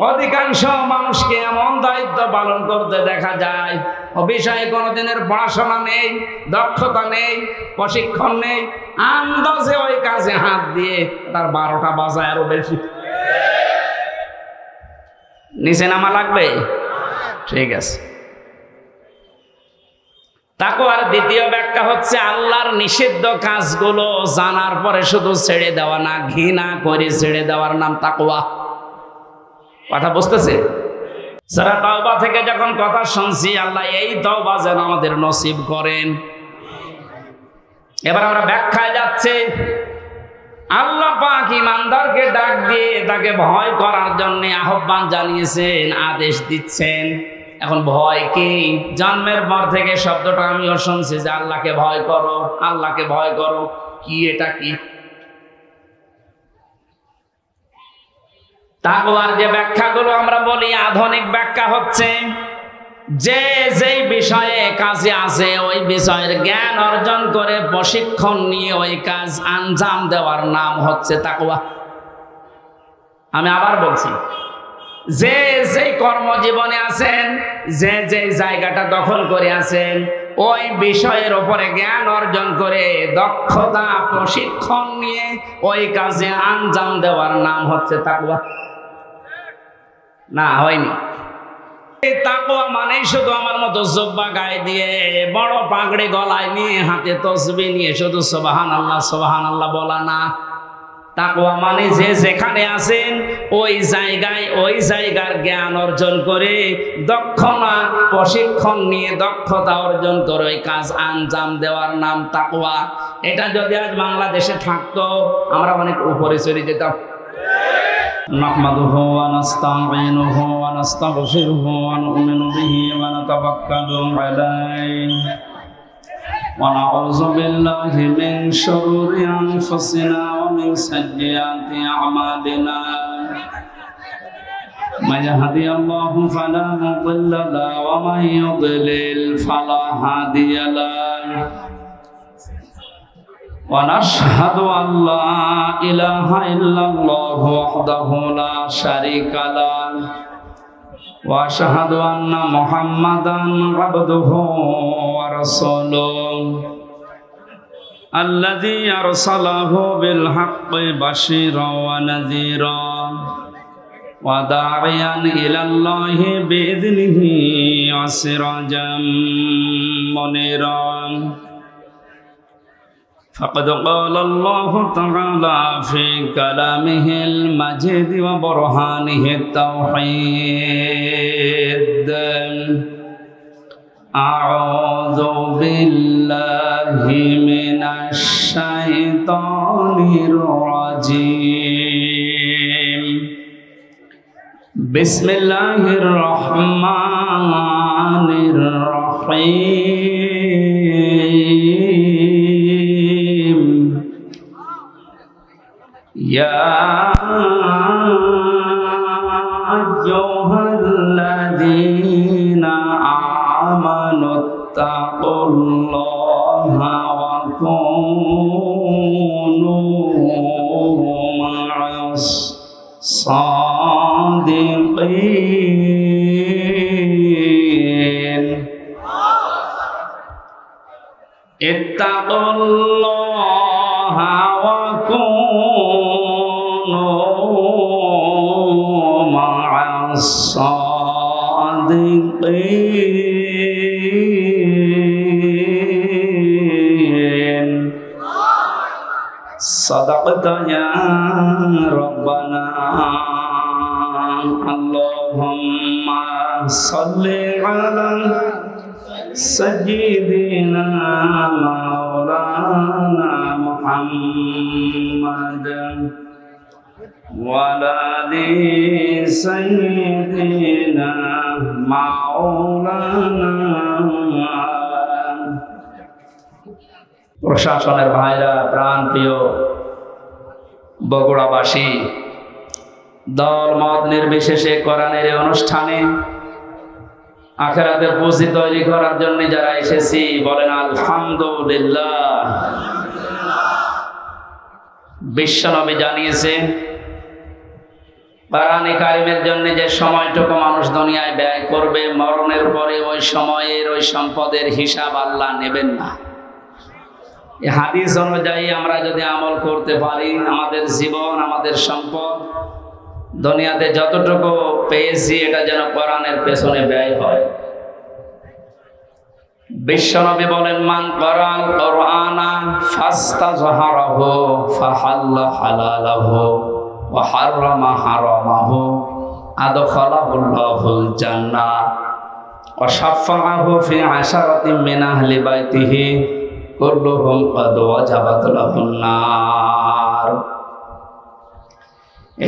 অধিকাংশ মানুষকে এমন দায়িত্ব পালন করতে দেখা যায় ও বিষয়ে কোনোদিনের পড়াশোনা নেই, দক্ষতা নেই, প্রশিক্ষণ নেই, আন্দাজে ওই কাজে হাত দিয়ে তার 12টা বাজায় আরো বেশি। নিচে নামা লাগবে? ঠিক আছে। তাকওয়ার দ্বিতীয় ব্যাখ্যা হচ্ছে আল্লাহর নিষিদ্ধ কাজগুলো জানার পরে শুধু ছেড়ে দেওয়া না, ঘৃণা করে ছেড়ে দেওয়ার নাম তাকওয়া। কথা বুঝতেছে? সূরা তাওবা থেকে যখন কথা শুনছি, আল্লাহ এই তওবা যেন আমাদের নসিব করেন। এবার আমরা ব্যাখ্যায় যাচ্ছি। আল্লাহ পাক ঈমানদারকে ডাক দিয়ে তাকে ভয় করার জন্য আহ্বান জানিয়েছেন, আদেশ দিচ্ছেন। এখন ভয় কি? জন্মের পর থেকে শব্দটা আমিও শুনছি যে আল্লাহকে ভয় করো, আল্লাহকে ভয় করো। কি এটা? কি তাকওয়ার যে ব্যাখ্যাগুলো আমরা বলি, আধুনিক ব্যাখ্যা হচ্ছে যে যেই বিষয়ে কাজে আছে ওই বিষয়ের জ্ঞান অর্জন করে প্রশিক্ষণ নিয়ে ওই কাজ আঞ্জাম দেওয়ার নাম হচ্ছে তাকওয়া। আমি আবার বলছি, যে যেই কর্মজীবনে আছেন, যে যে জায়গাটা দখল করে আছেন, ওই বিষয়ের উপরে জ্ঞান অর্জন করে দক্ষতা প্রশিক্ষণ নিয়ে ওই কাজে আঞ্জাম দেওয়ার নাম হচ্ছে তাকওয়া। না, হয়নি। তাকওয়া মানে শুধু আমার মতো জুব্বা গায়ে দিয়ে, বড় পাগড়ি গলায় নিয়ে, হাতে তসবিহ নিয়ে শুধু সুবহানাল্লাহ সুবহানাল্লাহ বলা না। তাকওয়া মানে যে যেখানে আছেন ওই জায়গায় ওই জায়গার জ্ঞান অর্জন করে দক্ষতা প্রশিক্ষণ নিয়ে দক্ষতা অর্জন করে ওই কাজ আঞ্জাম দেওয়ার নাম তাকওয়া। এটা যদি আজ বাংলাদেশে থাকতো আমরা অনেক উপরে চলে যেতাম। নাহমাদুহু ওয়া নাস্তাঈনুহু ওয়া নাস্তাগফিরুহু ওয়া নু'মিনু বিহি ওয়া নাতাওয়াক্কালু আলাইহি ওয়া নাউযু বিল্লাহি মিন শুরুরি আনফুসিনা ওয়া মিন সাইয়্যাতি আ'মালিনা। মান ইয়াহদিহিল্লাহু ফালা মুদিল্লা লাহু ওয়া মান ইউদ্লিল ফালা হাদিয়া লাহু। ونشهد أن لا إله إلا الله وحده لا شريك له وأشهد أن محمدا عبده ورسوله الذي أرسله بالحق بشيرا ونذيرا وداعيا إلى الله بإذنه وسراجا منيرا. فقد قال الله تعالى في كلامه المجيد وبرهانه التوحيد: أعوذ بالله من الشيطان الرجيم. بسم الله الرحمن الرحيم. يا أيها الذين آمنوا اتقوا الله وكونوا مع الصادقين. اتقوا الله وكونوا مع الصادقين. صدقت يا ربنا. اللهم صل على سيدنا مولانا محمد وعلى آل سيدنا مولانا. প্রশাসনের ভাইরা, প্রাণ প্রিয় বগুড়াবাসী, দল মত নির্বিশেষে কোরআনের এই অনুষ্ঠানে আখিরাতের পুঁজি তৈরি করার জন্য যারা এসেছি বলেন আলহামদুলিল্লাহ। বিশ্বনবী জানিয়েছেন কোরআনে কারিমের জন্য যে সময়টুকু মানুষ দুনিয়ায় ব্যয় করবে, মরণের পরে ওই সময়ের ওই সম্পদের হিসাব আল্লাহ নেবেন না। এই হাদিস অনুযায়ী আমরা যদি আমল করতে পারি, আমাদের জীবন, আমাদের সম্পদ, দুনিয়াতে যতটুকু পেয়েছি এটা যেন কোরআনের পেছনে ব্যয় হয়। বিশ্বনবী বলেন, মান ক্বারাআল কুরআনা ফাস্তাযহারাহু ফাহাল্লা হালালাহু ওয়া হাররামা হারামাহু আদখালাহুল্লাহুল জান্নাহ ওয়া শাফাআহু ফি আশারাতিন মিন আহলি বাইতিহি কুল্লুহুম ক্বাদ ওয়াজাবাত লাহুন নার।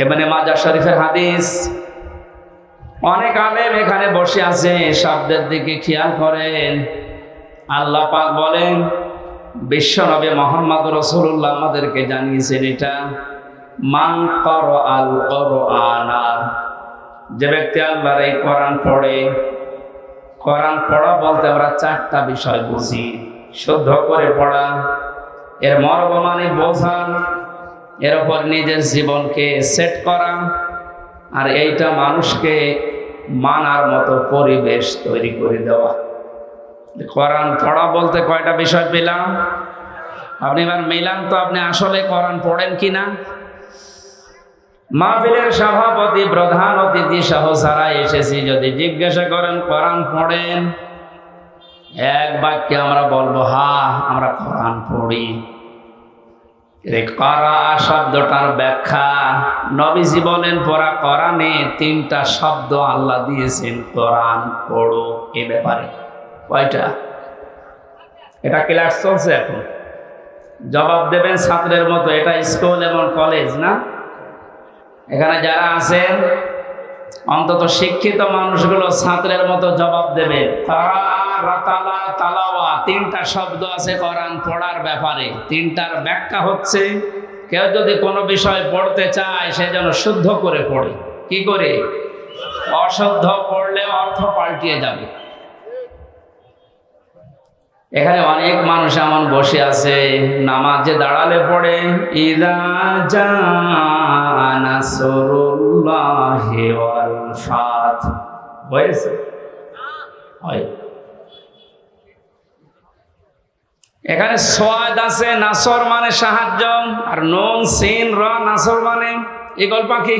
ইবনে মাজাহ শরীফের হাদিস। অনেক আলেম এখানে বসে আছে, শব্দের দিকে খেয়াল করেন। আল্লাহ পাক বলেন, বিশ্বনবী মুহাম্মদ রাসূলুল্লাহ আমাদেরকে জানিয়েছেন এটা, মান ক্বারাআল কুরআনা, যে ব্যক্তি আল্লাহর এই কোরআন পড়ে। কোরআন পড়া বলতে আমরা চারটা বিষয় বুঝি। শুদ্ধ করে পড়া, এর মর্ম মানে বোঝা, এর উপর নিজের জীবনকে সেট করা, আর এইটা মানুষকে মানার মতো পরিবেশ তৈরি করে দেওয়া। কোরআন পড়া বলতে কয়টা বিষয় পেলাম? আপনি এবার মিলান তো, আপনি আসলে কোরআন পড়েন কিনা। মাহফিলের সভাপতি, প্রধান অতিথি সহ যারা এসেছি, যদি জিজ্ঞাসা করেন কোরআন পড়েন, এক বাক্যে আমরা বলবো হ্যাঁ আমরা কোরআন পড়ি। করা শব্দটার ব্যাখ্যা নবীজি বলেন, পড়া কোরআনে তিনটা শব্দ আল্লাহ দিয়েছেন, কোরআন পড়ো। এ ব্যাপারে কয়টা? এটা ক্লাস চলছে এখন, জবাব দেবেন ছাত্রের মতো। এটা স্কুল এবং কলেজ না। এখানে যারা আছেন অন্তত শিক্ষিত মানুষগুলো ছাত্রের মতো জবাব দেবে। তালাওয়া, তিনটা শব্দ আছে কোরআন পড়ার ব্যাপারে। তিনটার ব্যাখ্যা হচ্ছে, কেউ যদি কোনো বিষয় পড়তে চায় সে যেন শুদ্ধ করে পড়ে। কি করে? অশুদ্ধ পড়লে অর্থ পাল্টিয়ে যাবে। এখানে অনেক মানুষ এমন বসে আছে, নামাজে দাঁড়ালে পড়ে ইযা জাআ নাসরুল্লাহি ওয়াল ফাত। হয়েছে? হয়। এখানে সোয়াদ আছে, নাসর মানে সাহায্য, আর নুন সিন র নাসর মানে ঈগল পাখি।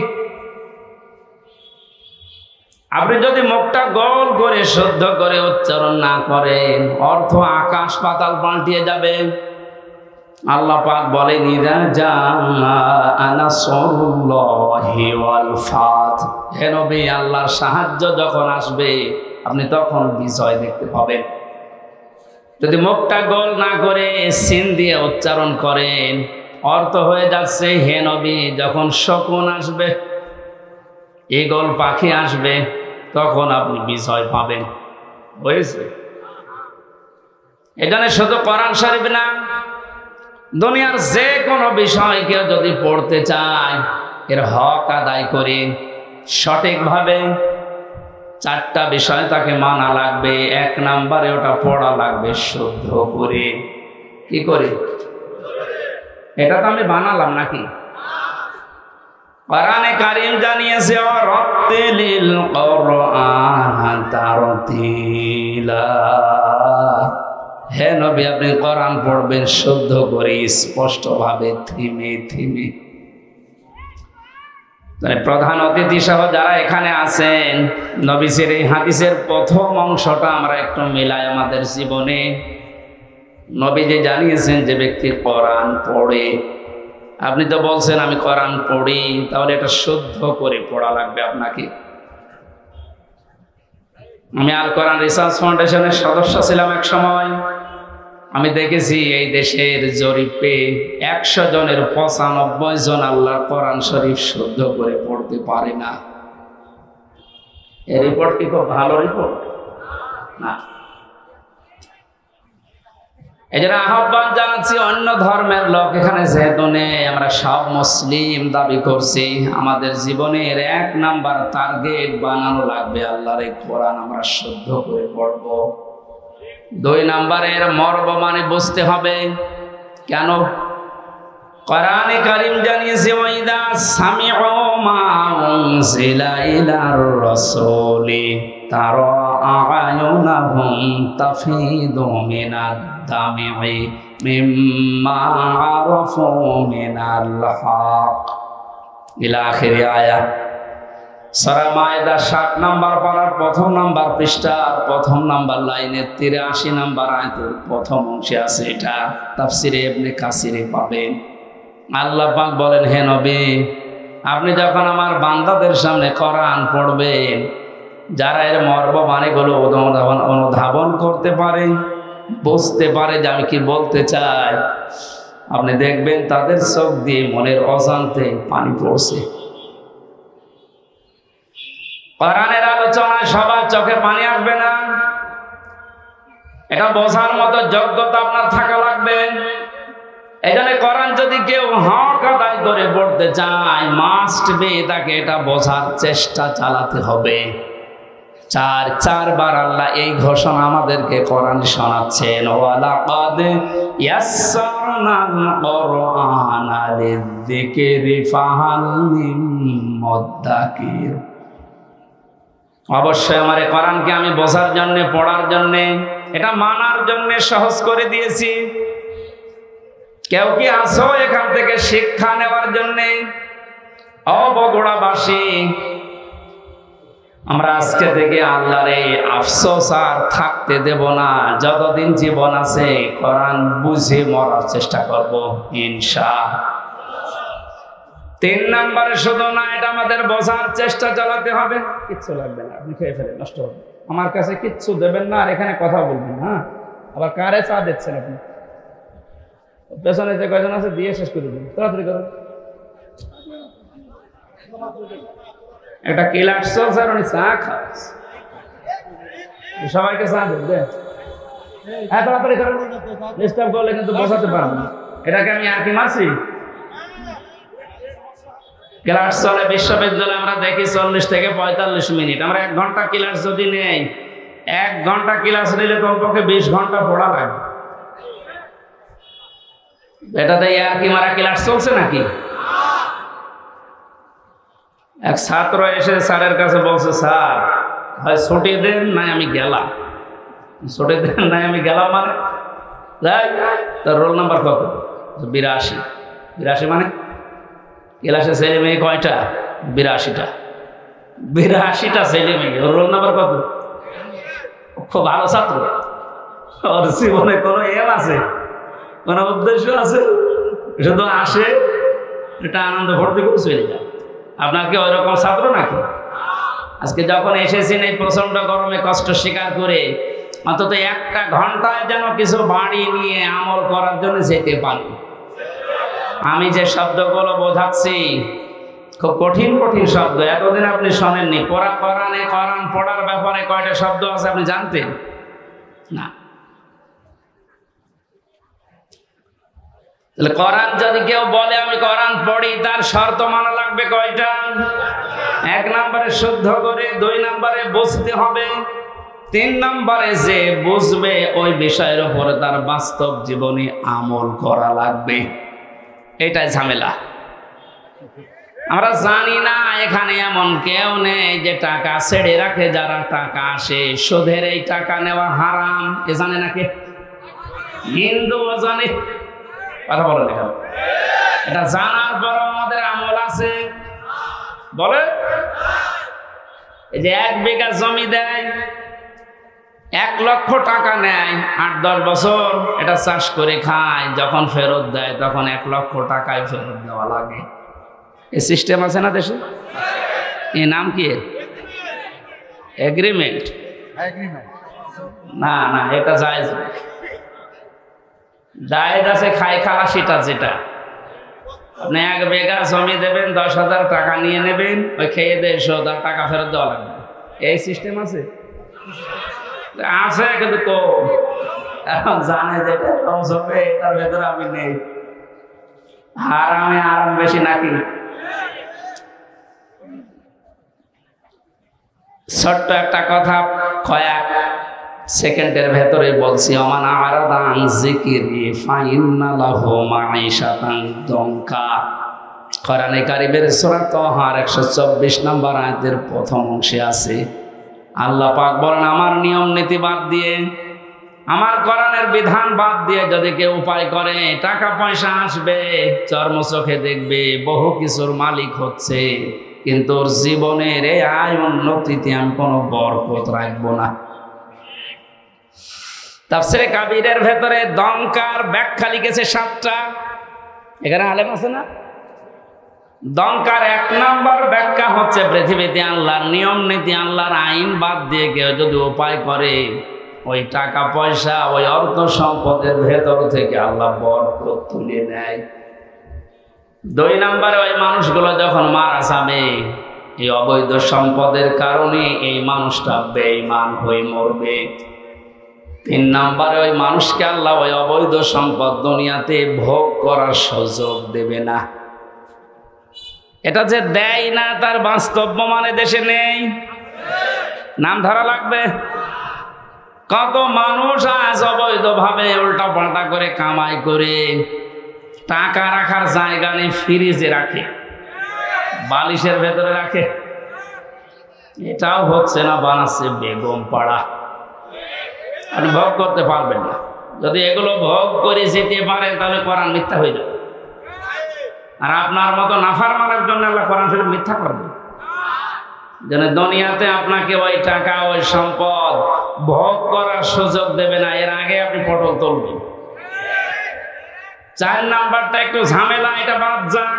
আপনি যদি মুখটা গোল করে শুদ্ধ করে উচ্চারণ না করেন, অর্থ আকাশ পাতাল পাল্টিয়ে যাবে। আল্লাহ পাক বলেন, ইযা জাআ নাসরুল্লাহি ওয়াল ফাত। হে নবী, আল্লাহর সাহায্য যখন আসবে আপনি তখন বিজয় দেখতে পাবেন। যদি মুখটা গোল না করে সিন দিয়ে উচ্চারণ করেন, অর্থ হয়ে যাচ্ছে, হে নবী, যখন শকুন আসবে, ঈগল পাখি আসবে, তখন আপনি বিজয় পাবেন। হয়েছে? এখানে শুধু কোরআন শরীফ না, দুনিয়ার যে কোনো বিষয় কেউ যদি পড়তে চায়, এর হক আদায় করে সঠিকভাবে, চারটা বিষয় তাকে মানা লাগবে। এক নম্বরে ওটা পড়া লাগবে শুদ্ধ করে। কি করে? এটা তো আমি বানালাম নাকি? কোরআনে কারীম জানিয়েছে, ওয়ারাত্তিলিল কুরআনা তারতিলা। হে নবী, আপনি কোরআন পড়বেন শুদ্ধ করে, স্পষ্টভাবে, থিমে থিমে। প্রধান অতিথি সহ যারা এখানে আছেন, নবীজির এই হাদিসের প্রথম অংশটা আমরা একটু মিলাই আমাদের জীবনে। নবীজি জানিয়েছেন, যে ব্যক্তি কোরআন পড়ে, আপনি তো বলছেন আমি কোরআন পড়ি, তাহলে এটা শুদ্ধ করে পড়া লাগবে আপনাকে। আমি আল কোরআন রিসার্চ ফাউন্ডেশনের সদস্য ছিলাম এক সময়। আমি দেখেছি এই দেশের জরিপে 100 জনের 95 জন আল্লাহর কোরআন শরীফ শুদ্ধ করে পড়তে পারে না। এই রিপোর্ট কি খুব ভালো রিপোর্ট না? এই জন্য আহ্বান জানাচ্ছি, অন্য ধর্মের লোক এখানে যেহেতু নেই, আমরা সব মুসলিম দাবি করছি, আমাদের জীবনের 1 নাম্বার টার্গেট বানানো লাগবে আল্লাহর এই কোরআন আমরা শুদ্ধ করে পড়ব। 2 নাম্বারের মর্ম মানে বুঝতে হবে। কেন? কোরআনে কারীম জানিয়েছে ওয়াইদা সামিউ মা উনজিলা ইলার রাসূলি তারা আ'য়ুনাহুম তাফিদু মিনাদ দামি মিম্মা আরাফু মিনাল হক ইলা আখির আয়াত। সূরা মায়েদা 7 নম্বর পারার প্রথম নম্বর পৃষ্ঠার প্রথম নম্বর লাইনের 83 নম্বর আয়াতের প্রথম অংশে আছে। এটা তাফসিরে ইবনে কাসিরে পাবেন। আল্লাহ পাক বলেন, হে নবী, আপনি যখন আমার বান্দাদের সামনে কোরআন পড়বেন, যারা এর মর্ম বাণীগুলো অনুধাবন করতে পারে, বুঝতে পারে যে আমি কি বলতে চাই, আপনি দেখবেন তাদের চোখ দিয়ে মনের অজান্তে পানি পড়ছে। কোরআনের আলোচনায় সবার চোখে পানি আসবে না, এটা বোঝার মতো যোগ্যতা আপনার থাকা লাগবে। এই জন্য কোরআন যদি কেউ হক আদায় করে পড়তে চায়, মাস্ট বি তাকে এটা বোঝার চেষ্টা চালাতে হবে। চারবার আল্লাহ এই ঘোষণা আমাদেরকে কোরআন শোনাচ্ছেন, ওয়ালাকাদ ইয়াসসারনাল কুরআনা লিযিকরি ফাহাল মিন মুদ্দাকির। অবশ্যই আমার এই কোরআনকে আমি বোঝার জন্য, পড়ার জন্য, এটা মানার জন্য সহজ করে দিয়েছি। কেউ কি আসো এখান থেকে শিক্ষা নেওয়ার জন্য? বগুড়াবাসী, আমরা আজকে থেকে আল্লাহর এই আফসোস আর থাকতে দেব না। যতদিন জীবন আছে কোরআন বুঝে মরার চেষ্টা করব ইনশাআল্লাহ। 3 নম্বরে শুধু না, এটা আমাদের বোঝার চেষ্টা চালাতে হবে। কিচ্ছু লাগবে না, আপনি খেয়ে ফেলে নষ্ট হবে। আমার কাছে কিচ্ছু দেবেন না আর এখানে কথা বলবেন। হ্যাঁ, আবার কারে চা দিচ্ছেন আপনি? পেছনে যে কয়জন আছে দিয়ে শেষ করে দিন, তাড়াতাড়ি করুন। একটা ক্লাস চলছে আর উনি চা খাচ্ছে, সবাইকে চা দেন। হ্যাঁ, তাড়াতাড়ি করুন, ডিস্টার্ব করলে কিন্তু বোঝাতে পারবো না। এটাকে আমি আর কি মারছি? ক্লাস চলে বিশ্ববিদ্যালয়ে, আমরা দেখি 40 থেকে 45 মিনিট। আমরা 1 ঘন্টা ক্লাস যদি নেই, 1 ঘন্টা ক্লাস নিলে কমপক্ষে 20 ঘন্টা পড়া লাগে। এটাতে আর কি মারা ক্লাস চলছে নাকি? এক ছাত্র এসে স্যারের কাছে বলছে, স্যার হয় ছুটি দেন নাই আমি গেলাম। ছুটি দেন নাই আমি গেলাম মানে তার রোল নাম্বার কত? 82। 82 মানে ক্লাসে ছেলে মেয়ে কয়টা? 82টা। 82টা ছেলে মেয়ে, ওর রোল নাম্বার কত? খুব ভালো ছাত্র, ওর জীবনে কোনো এম আছে, কোনো উদ্দেশ্য আছে? শুধু আসে, এটা আনন্দ ভর্তি করে চলে যায়। আপনার কি ওইরকম ছাত্র নাকি? আজকে যখন এসেছেন এই প্রচন্ড গরমে কষ্ট স্বীকার করে, অন্তত 1 ঘন্টায় যেন কিছু বাড়ি নিয়ে আমল করার জন্য যেতে পারি। আমি যে শব্দগুলো বোঝাচ্ছি খুব কঠিন কঠিন শব্দ, এতদিন আপনি শোনেননি। কোরআনে কোরআন পড়ার ব্যাপারে কয়টা শব্দ আছে আপনি জানতেন না? তাহলে কোরআন যদি কেউ বলে আমি কোরআন পড়ি, তার শর্ত মানা লাগবে কয়টা? 1 নম্বরে শুদ্ধ করে, 2 নম্বরে বুঝতে হবে, 3 নম্বরে যে বুঝবে ওই বিষয়ের উপরে তার বাস্তব জীবনে আমল করা লাগবে। এটাই ঝামেলা। আমরা জানি না এখানে এমন কেউ নেই যে টাকা ছেড়ে রাখে। যারা টাকা আসে, সুদের এই টাকা নেওয়া হারাম, এ জানে নাকি? হিন্দুও জানে, কথা বলেন এখানে। এটা জানার পর আমাদের আমল আছে। বলে এই যে 1 বিঘা জমি দেয়, 1 লক্ষ টাকা নেয়, 8-10 বছর এটা চাষ করে খায়, যখন ফেরত দেয় তখন 1 লক্ষ টাকায় ফেরত দেওয়া লাগে। এই সিস্টেম আছে না দেশে? এই নাম কি? এগ্রিমেন্ট। না না, এটা জায়েজ জায়েজ আছে। খাই খালাসিটা যেটা, আপনি 1 বিঘা জমি দেবেন, 10,000 টাকা নিয়ে নেবেন, ওই খেয়ে দিয়ে শোধ আর টাকা ফেরত দেওয়া লাগবে। এই সিস্টেম আছে আছে কিন্তু কম। এখন জানে যেটা লস হবে, এটার ভেতরে আমি নেই। হারামে আরাম বেশি নাকি? ছোট্ট একটা কথা কয়েক সেকেন্ডের ভেতরে বলছি ওমান আরাদা আন যিকরি ফাইন্না লাহু মাঈশাতান দনকা। কোরআনে কারীমের সূরা তাহার 124 নম্বর আয়াতের প্রথম অংশে আছে আল্লাহ পাক বলেন, আমার নিয়ম নীতি বাদ দিয়ে, আমার কোরআনের বিধান বাদ দিয়ে যদি কেউ উপায় করে, টাকা পয়সা আসবে, চর্ম চোখে দেখবে, বহু কিছুর মালিক হচ্ছে, কিন্তু ওর জীবনের এই আয় উন্নতিতে আমি কোনো বরকত রাখবো না। তাফসীরে কাবীরের ভেতরে দনকার ব্যাখ্যা লিখেছে 7টা। এখানে আলেম আছে না? দনকার 1 নম্বর ব্যাখ্যা হচ্ছে পৃথিবীতে আল্লাহর নিয়ম নীতি, আল্লাহর আইন বাদ দিয়ে কেউ যদি উপায় করে, ওই টাকা পয়সা, ওই অর্থ সম্পদের ভেতর থেকে আল্লাহ বরকত তুলে নেয়। 2 নম্বরে ওই মানুষগুলো যখন মারা যাবে, এই অবৈধ সম্পদের কারণে এই মানুষটা বেঈমান হয়ে মরবে। 3 নম্বরে ওই মানুষকে আল্লাহ ওই অবৈধ সম্পদ দুনিয়াতে ভোগ করার সুযোগ দেবে না। এটা যে দেয় না তার বাস্তব মানে দেশে নেই, নাম ধরা লাগবে। কত মানুষ আজ অবৈধভাবে উল্টা পাল্টা করে কামাই করে টাকা রাখার জায়গা নেই, ফ্রিজে রাখে, বালিশের ভেতরে রাখে। এটাও হচ্ছে না, বানাচ্ছে বেগম পাড়া। আপনি ভোগ করতে পারবেন না। যদি এগুলো ভোগ করে যেতে পারেন তাহলে কোরআন মিথ্যা হয়ে যাবে। আর আপনার মতো নাফরমানের জন্য আল্লাহ কোরআন শরীফ মিথ্যা করবে। যেন দুনিয়াতে আপনাকে ওই টাকা, ওই সম্পদ ভোগ করার সুযোগ দেবে না, এর আগে আপনি পটল তুলবেন। 4 নাম্বারটা একটু ঝামেলা, এটা বাদ যাক।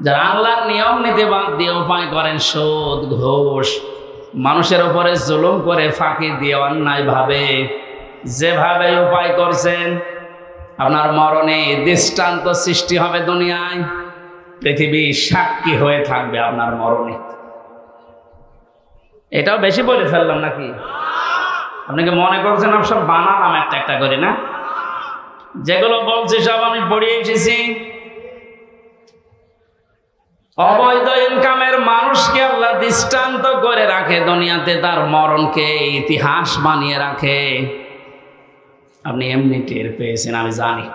যারা আল্লাহর নিয়ম নীতি বাদ দিয়ে উপায় করেন সুদ, ঘুষ, মানুষের উপরে জুলুম করে, ফাঁকি দিয়ে, অন্যায় ভাবে যেভাবে উপায় করছেন, আপনার মরণে দৃষ্টান্ত সৃষ্টি হবে দুনিয়ায়। পৃথিবী সাক্ষী হয়ে থাকবে আপনার মরণে। এটাও বেশি বলে ফেললাম নাকি? আপনাকে মনে করছেন আমি সব বানালাম একটা একটা করে? না, যেগুলো বলছি সব আমি পড়িয়ে এসেছি। অবৈধ ইনকামের মানুষকে আল্লাহ দৃষ্টান্ত করে রাখে দুনিয়াতে, তার মরণকে ইতিহাস বানিয়ে রাখে। আপনি এমনি টের পেয়েছেন, আমি জানি।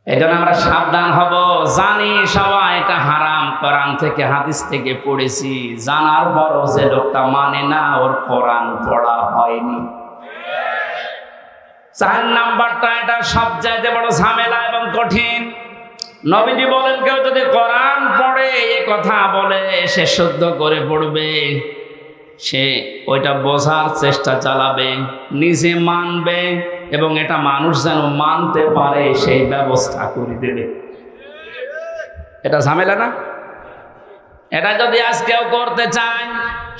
এই জন্য আমরা সাবধান হব। জানি সবাই এটা হারাম, কোরআন থেকে হাদিস থেকে পড়েছি, জানার পরও যে লোকটা মানে না, ওর কোরআন পড়া হয়নি। 4 নাম্বারটা, এটা সবচাইতে বড় ঝামেলা এবং কঠিন। নবীজি বলেন, কেউ যদি কোরআন পড়ে এ কথা বলে, সে শুদ্ধ করে পড়বে, সে ওইটা বোঝার চেষ্টা চালাবে, নিজে মানবে, এবং এটা মানুষ যেন মানতে পারে সেই ব্যবস্থা করে দেবে। এটা ঝামেলা না? এটা যদি আজ কেউ করতে চায়,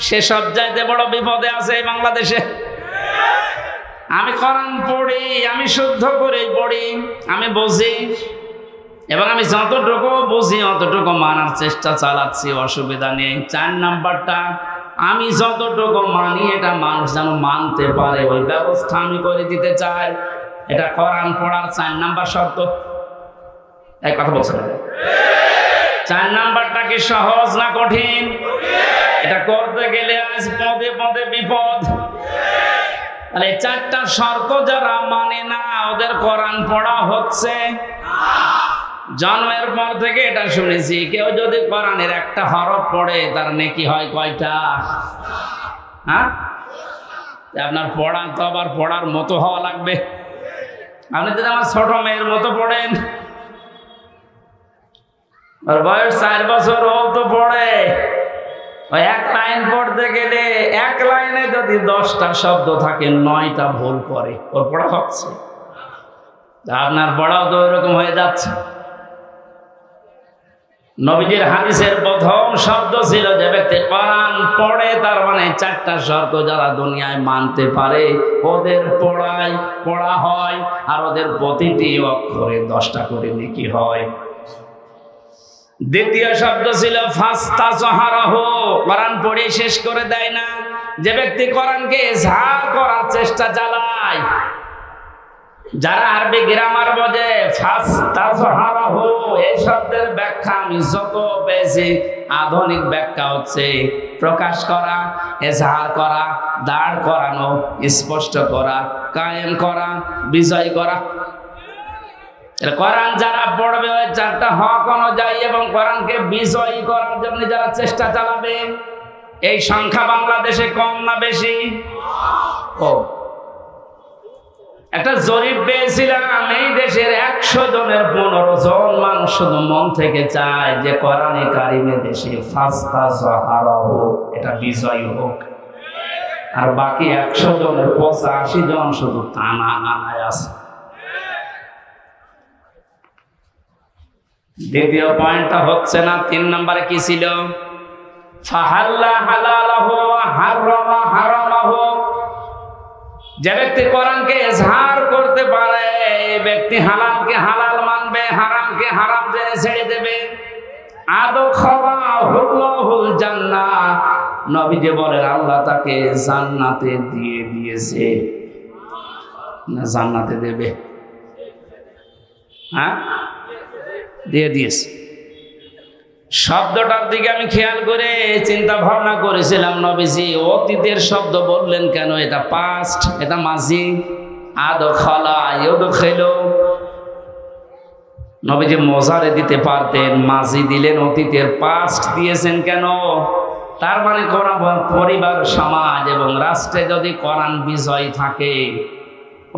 সে সবচাইতে বড় বিপদে আছে এই বাংলাদেশে। আমি কোরআন পড়ি, আমি শুদ্ধ করে পড়ি, আমি বুঝি, এবং আমি যতটুকু বুঝি অতটুকু মানার চেষ্টা চালাচ্ছি, অসুবিধা নেই। 4 নাম্বারটা, আমি যতটুকু মানি এটা মানুষ যেন মানতে পারে, ওই ব্যবস্থা আমি করে দিতে চাই। এটা কোরআন পড়ার 4 নাম্বার শর্ত। এই কথা বলছেন? 4 নাম্বারটা কি সহজ না কঠিন? এটা করতে গেলে আজ পদে পদে বিপদ। তাহলে 4টা শর্ত যারা মানে না, ওদের কোরআন পড়া হচ্ছে। জন্মের পর থেকে এটা শুনেছি, কেউ যদি কোরআনের একটা হরফ পড়ে তার নেকি হয় কয়টা? হ্যাঁ, আপনার পড়া তো আবার পড়ার মতো হওয়া লাগবে। আপনি যদি আমার ছোট মেয়ের মতো পড়েন, ওর বয়স 4 বছর, ও তো পড়ে, ওই 1 লাইন পড়তে গেলে 1 লাইনে যদি 10টা শব্দ থাকে, 9টা ভুল করে, ওর পড়া হচ্ছে। আপনার পড়াও তো ওইরকম হয়ে যাচ্ছে। নবীজির হাদিসের প্রথম শব্দ ছিল, যে ব্যক্তি কোরআন পড়ে, তার মানে 4টা শর্ত যারা দুনিয়ায় মানতে পারে, ওদের পড়া হয়, আর ওদের প্রতিটি অক্ষরে 10টা করে নেকি হয়। দ্বিতীয় শব্দ ছিল ফাস্তাজহারাহু, কোরআন পড়ে শেষ করে দেয় না। যে ব্যক্তি কোরআনকে ইজহার করার চেষ্টা চালায়, যারা আরবি গ্রামার বোঝে ফাস্তাজহারাহু এই শব্দের ব্যাখ্যা আমি যত পেয়েছি আধুনিক ব্যাখ্যা হচ্ছে প্রকাশ করা, এজাহার করা, দাঁড় করানো, স্পষ্ট করা, কায়েম করা, বিজয় করা। কোরআন যারা পড়বে ওই চারটা হক অনুযায়ী এবং কোরআনকে বিজয়ী করার জন্য যারা চেষ্টা চালাবে, এই সংখ্যা বাংলাদেশে কম না বেশি? কম। একটা জরিপ পেয়েছিলাম, এই দেশের 100 জনের 15 জন মানুষ শুধু মন থেকে চায় যে কোরআনে কারিমে দেশে ফাস্তাজহারাহু এটা বিজয়ী হোক, আর বাকি 100 জনের 85 জন শুধু টানা আনায় আছে। দ্বিতীয় পয়েন্টটা হচ্ছে না। 3 নম্বরে কি ছিল? ফাহাল্লা হালালাহু ওয়া হারামা হারামাহু। যে ব্যক্তি কোরআনকে ইজহার করতে পারে এই ব্যক্তি হালালকে হালাল মানবে, হারামকে হারাম জেনে ছেড়ে দেবে। আদখালাহুল্লাহুল জান্নাহ, নবীজি বলেন আল্লাহ তাকে জান্নাতে দিয়ে দিয়েছে। না জান্নাতে দেবে? হ্যাঁ, দিয়ে দিয়েছে। শব্দটার দিকে আমি খেয়াল করে চিন্তা ভাবনা করেছিলাম, নবীজি অতীতের শব্দ বললেন কেন? এটা পাস্ট, এটা মাজি। আদখালা ইউদখিলু, নবীজি মোজারে দিতে পারতেন, মাজি দিলেন, অতীতের পাস্ট দিয়েছেন কেন? তার মানে কোন পরিবার, সমাজ এবং রাষ্ট্রে যদি কোরআন বিজয় থাকে,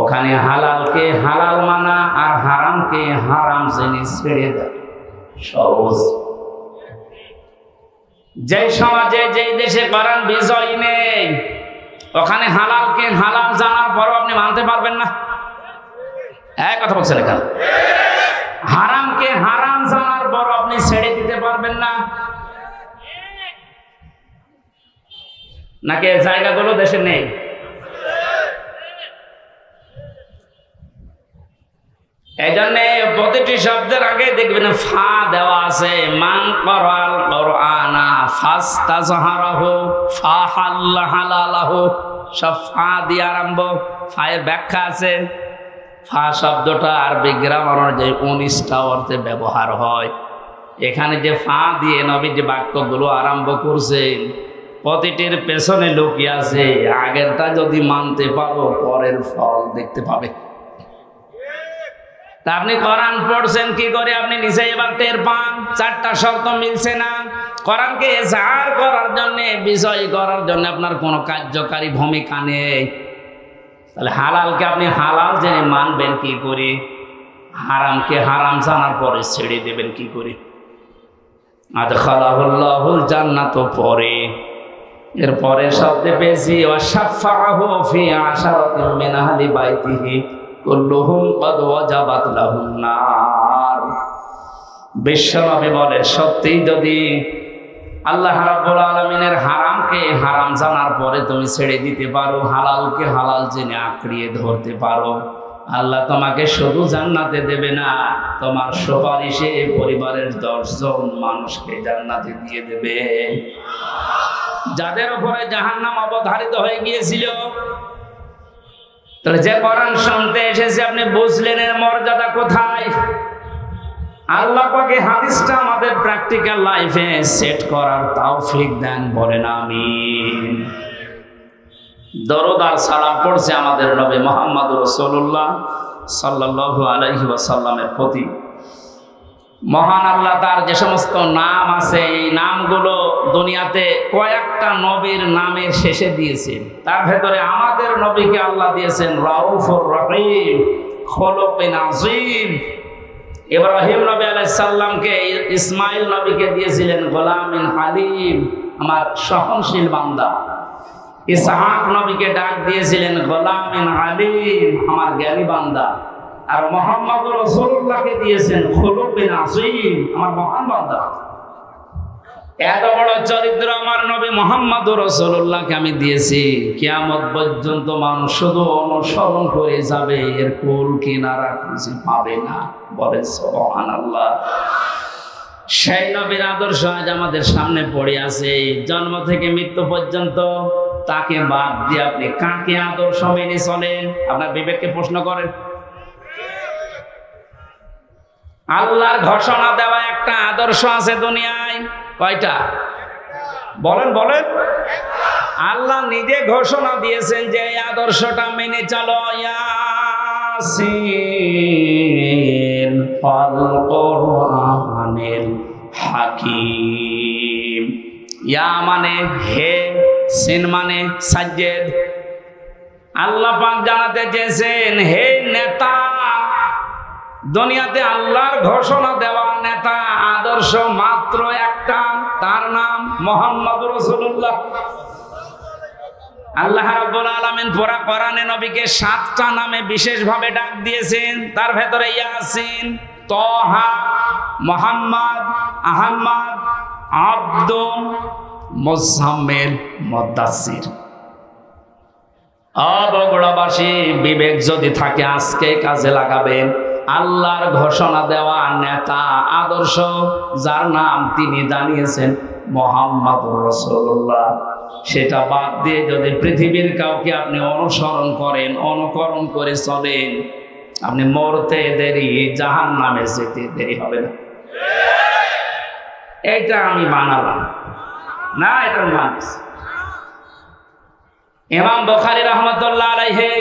ওখানে হালালকে হালাল মানা আর হারামকে হারাম জেনে ছেড়ে দেয় সহজ। যে সমাজে, যেই দেশে কোরআন বিজয় নেই, ওখানে হালালকে হালাল জানার পরও আপনি মানতে পারবেন না। এক কথা বলছেন এখানে, হারামকে হারাম জানার পরও আপনি ছেড়ে দিতে পারবেন না। নাকি জায়গাগুলো দেশে নেই? এই জন্য প্রতিটি শব্দের আগে দেখবেন ফা দেওয়া আছে। মান ক্বারাল কুরআনা ফাস্তাজহারাহু ফাহাল্লা হালালাহু, সব ফা দিয়ে আরম্ভ। ফায়ের ব্যাখ্যা আছে। ফা শব্দটা আরবি গ্রামার অনুযায়ী 19টা অর্থে ব্যবহার হয়। এখানে যে ফা দিয়ে নবী যে বাক্যগুলো আরম্ভ করছেন, প্রতিটির পেছনে লুকিয়ে আছে আগেরটা যদি মানতে পারো পরের ফল দেখতে পাবে। আপনি কোরআন পড়ছেন কি করে আপনি নিজে এবার টের পান 4টা শর্ত মিলছে না। কোরআনকে ইজহার করার জন্য, বিজয় করার জন্য আপনার কোনো কার্যকারী ভূমিকা নেই। তাহলে হালালকে আপনি হালাল জেনে মানবেন কি করে? হারামকে হারাম জানার পরে ছেড়ে দেবেন কি করে? আদখালাহুল্লাহুল জান্নাত পরে, এর পরে শব্দে পেয়েছি ওয়াশাফাহু ফি আশারাতিন মিন আহলি বাইতিহি কুল্লুহুম ক্বাদ ওয়াজাবাত লাহুন নার। বিশ্বনবী বলে, সত্যি যদি আল্লাহ রাব্বুল আলামিনের হারামকে হারাম জানার পরে তুমি ছেড়ে দিতে পারো, হালালকে হালাল জেনে আঁকড়িয়ে ধরতে পারো, আল্লাহ তোমাকে শুধু জান্নাতে দেবে না, তোমার সুপারিশে পরিবারের 10 জন মানুষকে জান্নাতে দিয়ে দেবে। যাদের উপরে জাহান্নাম অবধারিত হয়ে গিয়েছিল। তাহলে যে কোরআন শুনতে এসেছে আপনি বুঝলেন এর মর্যাদা কোথায়? আল্লাহ পাকে হাদিসটা আমাদের প্র্যাকটিক্যাল লাইফে সেট করার তৌফিক দেন, বলেন আমিন। দরুদ আর সালাম পড়ছে আমাদের নবী মুহাম্মদ রাসূলুল্লাহ সাল্লাল্লাহু আলাইহি ওয়াসাল্লামের প্রতি। মহান আল্লাহ তার যে সমস্ত নাম আছে, এই নামগুলো দুনিয়াতে কয়েকটা নবীর নামের শেষে দিয়েছেন। তার ভেতরে আমাদের নবীকে আল্লাহ দিয়েছেন রাউফুর রহিম, খুলুকিন আযীম। ইব্রাহিম নবী আলাইহিস সালামকে, ইসমাইল নবীকে দিয়েছিলেন গোলামিন হালিম, আমার সহনশীল বান্দা। ইসহাক নবীকে ডাক দিয়েছিলেন গোলামিন আলিম, আমার জ্ঞানী বান্দা। আর মুহাম্মদ রাসূলুল্লাহকে দিয়েছেন খুলুকিন আযীম, আমার মহান বান্দা। এত বড় চরিত্র আমার নবী মুহাম্মদ রাসূলুল্লাহকে আমি দিয়েছি, কিয়ামত পর্যন্ত মানুষ শুধু অনুসরণ করে যাবে, এর কুল কিনারা খুঁজে পাবে না। বলেন সুবহানাল্লাহ। সেই নবীর আদর্শ আজ আমাদের সামনে পড়ে আছে। জন্ম থেকে মৃত্যু পর্যন্ত তাকে বাদ দিয়ে আপনি কাকে আদর্শ মেনে চলেন? আপনার বিবেককে প্রশ্ন করেন। আল্লাহর ঘোষণা দেওয়া একটা আদর্শ আছে দুনিয়ায়, কয়টা? বলেন বলেন। আল্লাহ নিজে ঘোষণা দিয়েছেন যে এই আদর্শটা মেনে চলো। ইয়াসিন ওয়াল কুরআনিল হাকীম। ইয়া মানে হে, সিন মানে সাজ্জেদ। আল্লাহ পাক জানাতে চেয়েছেন, হে নেতা, দুনিয়াতে আল্লাহর ঘোষণা দেওয়া নেতা আদর্শ মাত্র একটা, তার নাম মুহাম্মদুর রাসূলুল্লাহ। আল্লাহ রাব্বুল আলামিন পুরা কোরআনে নবীকে 7টা নামে বিশেষভাবে ডাক দিয়েছেন। তার ভেতরে ইয়াসিন, তাহা, মুহাম্মদ, আহমদ, আব্দুল, মুজাম্মিল, মুদাসসির। বগুড়াবাসী, বিবেক যদি থাকে আজকে কাজে লাগাবেন। আল্লাহর ঘোষণা দেওয়া নেতা আদর্শ যার নাম তিনি জানিয়েছেন মুহাম্মদুর রাসূলুল্লাহ, সেটা বাদ দিয়ে যদি পৃথিবীর কাউকে আপনি অনুসরণ করেন, অনুকরণ করে চলেন, আপনি মরতে দেরি, জাহান্নামে যেতে দেরি হবে না। এইটা আমি বানালাম না, এটা মানছি। ইমাম বুখারী রাহমাতুল্লাহ আলাইহি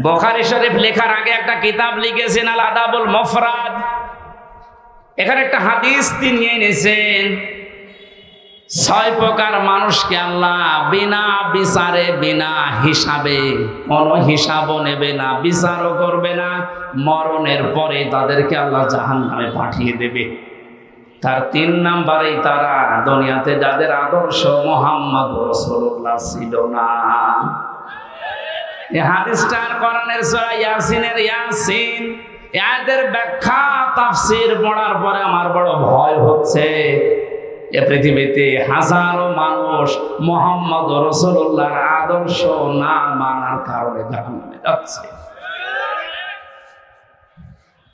বুখারী শরীফ লেখার আগে একটা কিতাব লিখেছেন, আল আদাবুল মুফরাদ। এখানে একটা হাদিস তিনি এনেছেন, 6 প্রকার মানুষকে আল্লাহ বিনা বিচারে, বিনা হিসাবে, কোনো হিসাবও নেবে না, বিচারও করবে না, মরণের পরে তাদেরকে আল্লাহ জাহান্নামে পাঠিয়ে দেবে। তার 3 নাম্বারেই তারা দুনিয়াতে যাদের আদর্শ মুহাম্মদ রাসূলুল্লাহ ছিল না। এই হাদিসটার কোরআনের সূরা ইয়াসিনের ইয়াসিন, এদের ব্যাখ্যা তাফসীর পড়ার পরে আমার বড় ভয় হচ্ছে। এ পৃথিবীতে হাজারো মানুষ মুহাম্মদ রাসূলুল্লাহর আদর্শ না মানার কারণে জাহান্নামে যাচ্ছে।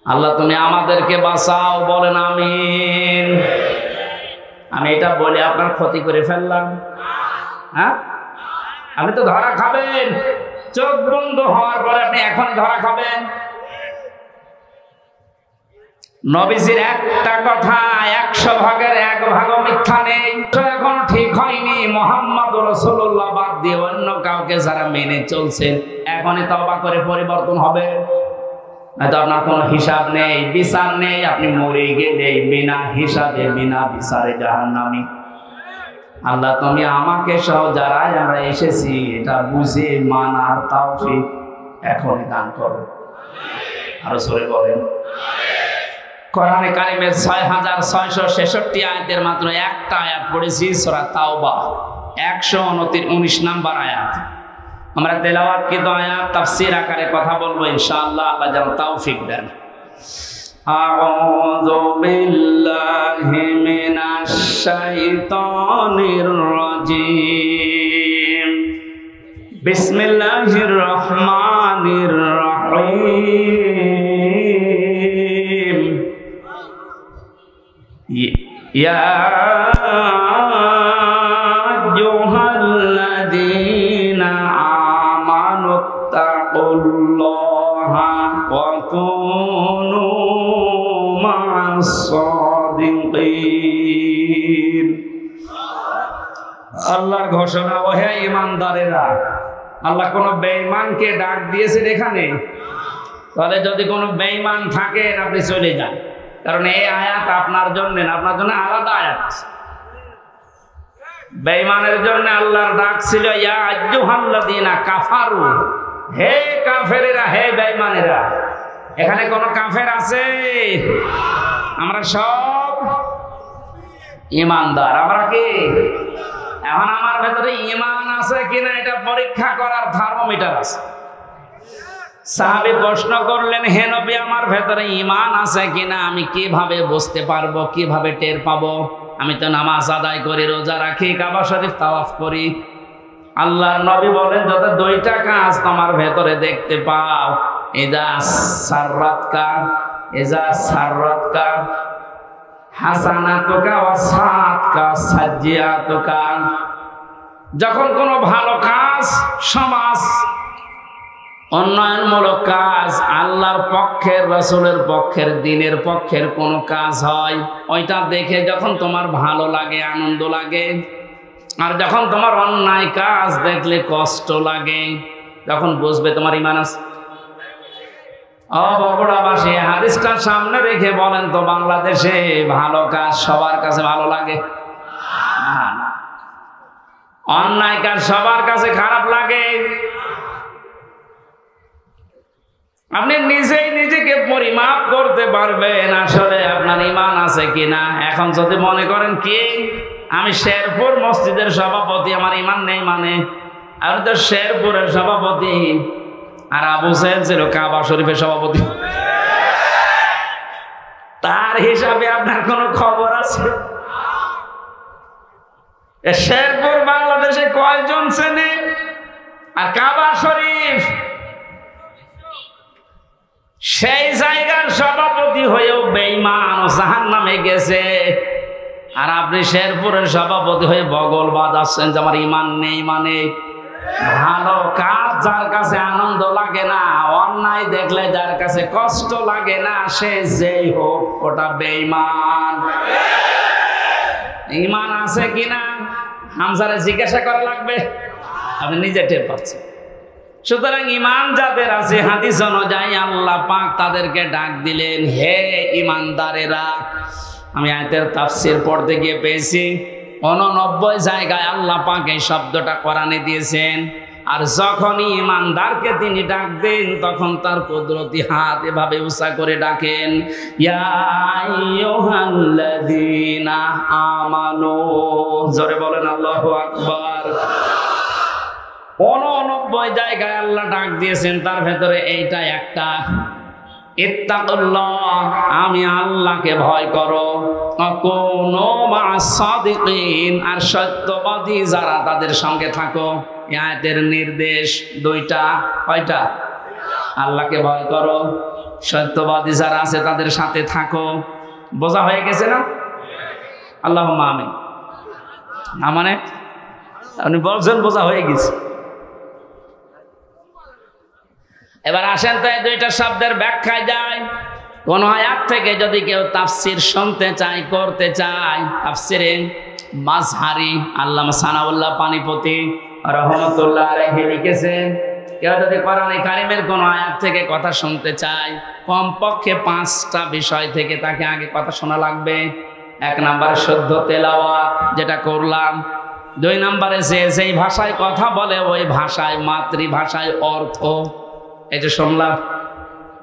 আল্লাহ তুমি আমাদেরকে বাঁচাও, বলেন আমিন। আমি এটা বলে আপনার ক্ষতি করে ফেললাম? হ্যাঁ, আপনি তো ধরা খাবেন। চোখ বন্ধ হওয়ার পরে আপনি এখন ধরা খাবেন। নবীজির একটা কথা 100 ভাগের 1 ভাগও মিথ্যা নেই। এখনো ঠিক হয়নি। মুহাম্মদ রাসূলুল্লাহ বাদ দিয়ে অন্য কাউকে যারা মেনে চলছেন, এখনই তওবা করে পরিবর্তন হবে। হয়তো আপনার কোনো হিসাব নেই, বিচার নেই, আপনি মরে গেলে বিনা হিসাবে, বিনা বিচারে জাহান্নামী। আল্লাহ তুমি আমাকে সহ যারাই আমরা এসেছি এটা বুঝে মানার তাওফিক এখনই দান করো। আরো জোরে বলেন। কোরআনে কারিমের 6666 আয়াতের মাত্র একটা আয়াত পড়েছি, সূরা তাওবা 119 নাম্বার আয়াত। আমরা তেলাওয়াত কৃত আয়াত তাফসীর আকারে কথা বলবো ইনশাআল্লাহ। আল্লাহ যেন তৌফিক দেন। আউযু বিল্লাহি মিনাশ শাইতানির রাজীম। বিসমিল্লাহির রহমানির রহিম। ইয়া আইয়ুহাল্লাযীনা আমানুত্তাকুল্লাহা ওয়া কুনু মা'আস সাদিকিন। আল্লাহর ঘোষণা, ও হে ঈমানদারেরা। আল্লাহ কোন বেঈমানকে ডাক দিয়েছেন এখানে? তাহলে যদি কোনো বেঈমান থাকেন আপনি চলে যান, কারণ এই আয়াত আপনার জন্য না, আপনার জন্য আলাদা আয়াত আছে। বেঈমানের জন্য আল্লাহর ডাক ছিল ইয়া আইয়ুহাল্লাযীনা কাফারু, হে কাফেরেরা, হে বেঈমানেরা। এখানে কোন কাফের আছে? আমরা সব ঈমানদার। আমরা কি? এখন আমার ভেতরে ঈমান আছে কিনা এটা পরীক্ষা করার থার্মোমিটার আছে। সাহাবী প্রশ্ন করলেন, হে নবী আমার ভেতরে ঈমান আছে কিনা আমি কিভাবে বুঝতে পারবো, কিভাবে টের পাবো? আমি তো নামাজ আদায় করি, রোজা রাখি, কাবা শরীফ তাওয়াফ করি। আল্লাহর নবী বলেন, যত 2টা কাজ তোমার ভেতরে দেখতে পাও, ইযা সাররাতকা হাসানাতুকা ওয়া সাআতকা সাজ্জিয়াতুকা। যখন কোনো ভালো কাজ সমাজ উন্নয়নমূলক কাজ আল্লাহর পক্ষের, রাসূলের পক্ষের, দ্বীনের পক্ষের কোনো কাজ হয়, ওইটা দেখে যখন তোমার ভালো লাগে, আনন্দ লাগে, আর যখন তোমার অন্যায় কাজ দেখলে কষ্ট লাগে, তখন বুঝবে তোমার ঈমান আছে। ও বগুড়াবাসী, হাদিসটা সামনে রেখে বলেন তো, বাংলাদেশে ভালো কাজ সবার কাছে ভালো লাগে? না। অন্যায় কাজ সবার কাছে খারাপ লাগে। আপনি নিজেই নিজেকে পরিমাপ করতে পারবেন আসলে আপনার ঈমান আছে কিনা। এখন যদি মনে করেন কি আমি শেরপুর মসজিদের সভাপতি, আমার ঈমান নেই, মানে আমি তো শেরপুরের সভাপতি, আর আবু সাহেব ছিল কাবা শরীফের সভাপতি, তার হিসাবে আপনার কোনো খবর আছে? শেরপুর বাংলাদেশে কয়জন চেনে? আর কাবা শরীফ সেই জায়গার সভাপতি হয়েও বেঈমান ও জাহান্নামে গেছে, আর আপনি শেরপুরের সভাপতি হয়ে বগল বাজাচ্ছেন যে আমার ঈমান নেই। মানে ভালো কাজ যার কাছে আনন্দ লাগে না, অন্যায় দেখলে যার কাছে কষ্ট লাগে না, সে যেই হোক ওটা বেঈমান। ঈমান আছে কিনা হামজারে জিজ্ঞাসা করা লাগবে, আপনি নিজে টের পাচ্ছেন। সুতরাং ঈমান যাদের আছে, হাদিস অনুযায়ী আল্লাহ পাক তাদেরকে ডাক দিলেন, হে ঈমানদারেরা। আমি আয়াতের তাফসীর পড়তে গিয়ে পেয়েছি 89 জায়গায় আল্লাহ পাক এই শব্দটা কোরআনে দিয়েছেন। আর যখনই ঈমানদারকে তিনি ডাক দেন, তখন তার কুদরতি হাত এভাবে উঁচা করে ডাকেন, ইয়া আইয়ুহাল্লাযীনা আমানু। জোরে বলেন আল্লাহু আকবার। 89 জায়গায় আল্লাহ ডাক দিয়েছেন, তার ভেতরে এইটা একটা, ইত্তাকুল্লাহ, আমি আল্লাহকে ভয় করো, কুনু মা'আস সাদিকিন, আর সত্যবাদী যারা তাদের সঙ্গে থাকো। এই আয়াতের নির্দেশ দুইটা, কয়টা? আল্লাহকে ভয় করো, সত্যবাদী যারা আছে তাদের সাথে থাকো। বোঝা হয়ে গেছে না? আল্লাহুম্মা আমিন। না মানে আপনি বলছেন বোঝা হয়ে গেছে। এবার আসেন তো এই দুইটা শব্দের ব্যাখ্যায় যায়। কোন আয়াত থেকে যদি কেউ তাফসীর শুনতে চায়, করতে চায়, তাফসীরে মাজহারি আল্লামা সানাউল্লাহ পানিপতি রাহমাতুল্লাহ আলাইহি লিখেছেন, কেউ যদি কোরআনে কারিমের কোন আয়াত থেকে কথা শুনতে চায়, কমপক্ষে 5টা বিষয় থেকে তাকে আগে কথা শোনা লাগবে। 1 নম্বরে শুদ্ধ তেলাওয়াত, যেটা করলাম। 2 নম্বরে যেই ভাষায় কথা বলে ওই ভাষায়, মাতৃভাষায় অর্থ, এই যে শুনলাম।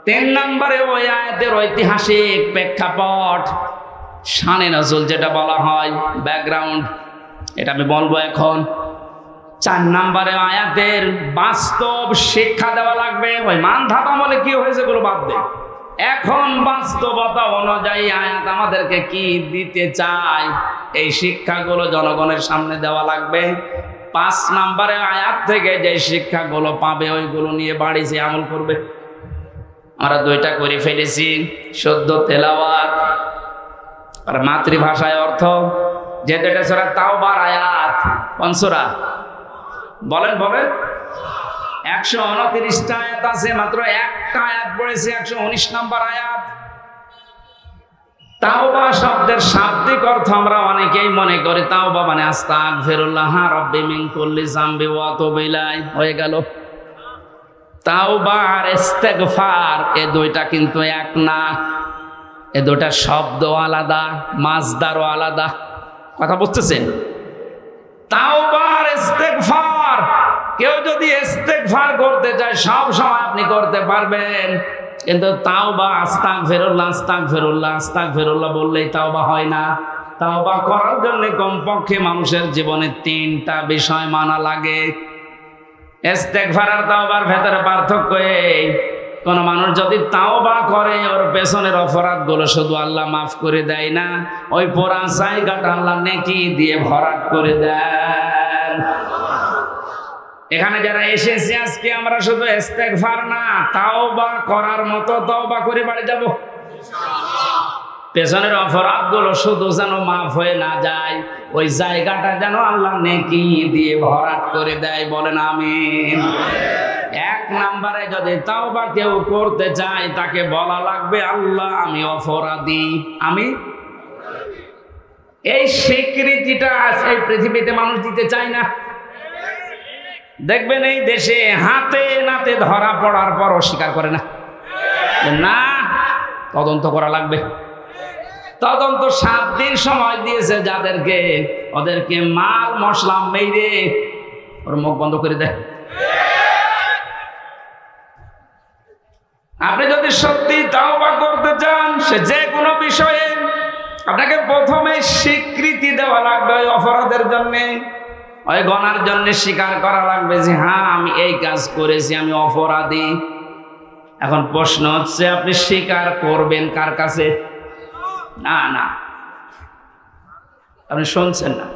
3 নম্বরে ওই আয়াতের ঐতিহাসিক প্রেক্ষাপট, শানে নজুল যেটা বলা হয়, ব্যাকগ্রাউন্ড, এটা আমি বলবো এখন। 4 নম্বরে আয়াতের বাস্তব শিক্ষা দেওয়া লাগবে। ওই মান ধাপা বলে কি হয়েছে গুলো বাদ দে, এখন বাস্তবতা অনুযায়ী আয়াত আমাদেরকে কি দিতে চায়, এই শিক্ষাগুলো জনগণের সামনে দেওয়া লাগবে। 5 নম্বরে আয়াত থেকে যে শিক্ষাগুলো পাবে ওইগুলো নিয়ে বাড়ি যে আমল করবে। আমরা 2টা করে ফেলেছি, শুদ্ধ তেলাওয়াত আর মাতৃভাষায় অর্থ। যেহেতু এটা সূরা তাওবার আয়াত, কোন সূরা বলেন? 129টা আয়াত আছে, মাত্র একটা আয়াত পড়েছে, 119 নম্বর আয়াত। তাওবা শব্দের শাব্দিক অর্থ আমরা অনেকেই মনে করি তাওবা মানে আস্তাগফিরুল্লাহ রাব্বি মিন কুল্লি যামবি ওয়া আতুবু ইলাইহি, হয়ে গেল। তাওবা আর ইস্তেগফার এই দুইটা কিন্তু এক না, এই দুইটা শব্দ আলাদা, মাজদারও আলাদা। কথা বুঝতেছেন? তাওবা আর ইস্তেগফার, কেউ যদি ইস্তেগফার করতে চায় সব সময় আপনি করতে পারবেন, কিন্তু তাওবা আস্তাগফিরুল্লাহ আস্তাগফিরুল্লাহ আস্তাগফিরুল্লাহ বললেই তাওবা হয় না। তাওবা করার জন্য কমপক্ষে মানুষের জীবনে 3টা বিষয় মানা লাগে। ইস্তেগফার আর তাওবার ভেতরে পার্থক্য এই, কোন মানুষ যদি তাওবা করে ওর পেছনের অপরাধগুলো শুধু আল্লাহ মাফ করে দেয় না, ওই পোড়া জায়গাটা আল্লাহ নেকি দিয়ে ভরাট করে দেন। এখানে যারা এসেছি আজকে আমরা শুধু ইস্তেগফার না, তাওবা করার মতো তাওবা করে বাড়ি যাব। পেছনের অপরাধগুলো শুধু যেন মাফ হয়ে না যায়, ওই জায়গাটা যেন আল্লাহ নেকি দিয়ে ভরাট করে দেয়। বলেন আমিন। এক নম্বরে যদি তাওবা কেউ করতে চায় তাকে বলা লাগবে আল্লাহ আমি অপরাধী, আমি। এই স্বীকৃতিটা এই পৃথিবীতে মানুষ দিতে চায় না। দেখবেন এই দেশে হাতে নাতে ধরা পড়ার পর অস্বীকার করে না, না তদন্ত করা লাগবে। তদন্ত 7 দিন সময় দিয়েছে যাদেরকে, ওদেরকে মাল মশলা মেরে ওর মুখ বন্ধ করে দেয়। আপনি যদি সত্যি তাওবা করতে চান সে যে কোনো বিষয়ে, আপনাকে প্রথমে স্বীকৃতি দেওয়া লাগবে ওই অপরাধের জন্য, ওই গুনার জন্য স্বীকার করা লাগবে যে হ্যাঁ আমি এই কাজ করেছি, আমি অপরাধী। এখন প্রশ্ন হচ্ছে আপনি স্বীকার করবেন কার কাছে? না না, আপনি শুনছেন না।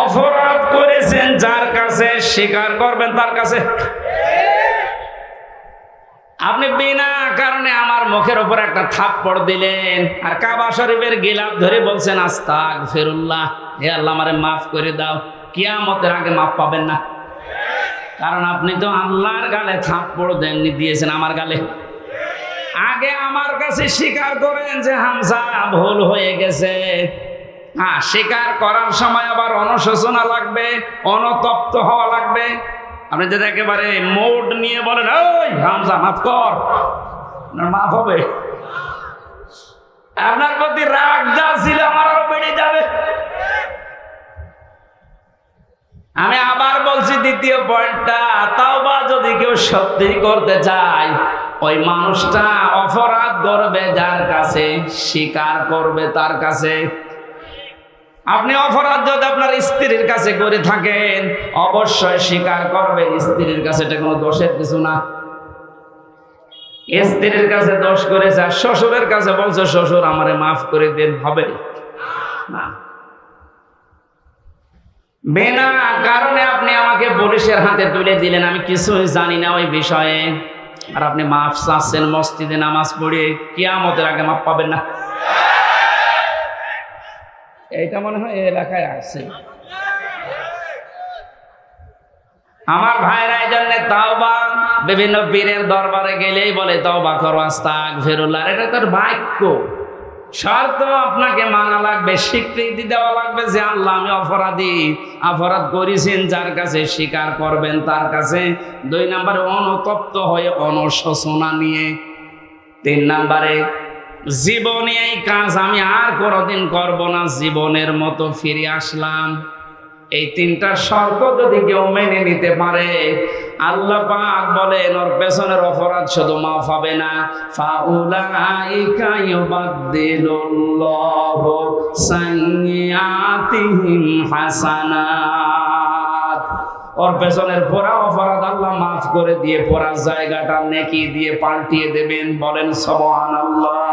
অপরাধ করেছেন যার কাছে, স্বীকার করবেন তার কাছে। আপনি বিনা কারণে আমার মুখের উপর একটা থাপ্পড় দিলেন আর কাবা শরীফের গিলাফ ধরে বলছেন আস্তাগফিরুল্লাহ, হে আল্লাহ আমারে মাফ করে দাও, কিয়ামতের আগে মাফ পাবেন না। কারণ আপনি তো আল্লাহর গালে থাপ্পড় দেননি, দিয়েছেন আমার গালে। আগে আমার কাছে স্বীকার করেন যে হামজা ভুল হয়ে গেছে। হ্যাঁ, স্বীকার করার সময় আবার অনুশোচনা লাগবে, অনুতপ্ত হওয়া লাগবে। আপনি যদি একেবারে মোড নিয়ে বলেন ওই হামজা মাফ কর, মাফ হবে? আপনার প্রতি রাগ যা ছিল আমার আরো বেড়ে যাবে। আমি আবার বলছি দ্বিতীয় পয়েন্টটা, তাওবা যদি কেউ সত্যি করতে চায় ওই মানুষটা অপরাধ করবে যার কাছে, স্বীকার করবে তার কাছে। আপনি অপরাধ যদি আপনার স্ত্রীর কাছে করে থাকেন অবশ্যই স্বীকার করবেন স্ত্রীর কাছে, এটা কোনো দোষের কিছু না। স্ত্রীর কাছে দোষ করেছে আর শ্বশুরের কাছে বলছে শ্বশুর আমারে মাফ করে দেন, হবে না। বিনা কারণে আপনি আমাকে পুলিশের হাতে তুলে দিলেন, আমি কিছুই জানি না ওই বিষয়ে, আর আপনি মাফ চাচ্ছেন মসজিদে নামাজ পড়ে, কিয়ামতের আগে মাফ পাবেন না। এইটা মনে হয় এই এলাকায় আছে। আমার ভাইরা এই জন্য তাওবা, বিভিন্ন পীরের দরবারে গেলেই বলে তাওবা করো আস্তাগফিরুল্লাহ, এটা তার বাক্য। শর্ত আপনাকে মানা লাগবে, স্বীকৃতি দেওয়া লাগবে যে আল্লাহ আমি অপরাধী, অপরাধ করেছেন যার কাছে, স্বীকার করবেন তার কাছে। 2 নম্বরে অনুতপ্ত হয়ে অনুশোচনা নিয়ে। 3 নম্বরে জীবনে এই কাজ আমি আর কোনোদিন করব না, জীবনের মতো ফিরে আসলাম। এই 3টা শর্ত যদি কেউ মেনে নিতে পারে আল্লাহ পাক বলেন ওর পেছনের অপরাধ শুধু মাফ হবে না, ফাউলাইকা ইউবাদদিলুল্লাহু সাইয়্যাতিহিম হাসানাত। ওর পেছনের পুরা অপরাধ আল্লাহ মাফ করে দিয়ে পুরা জায়গাটা নেকি দিয়ে পাল্টিয়ে দেবেন। বলেন সুবহানাল্লাহ।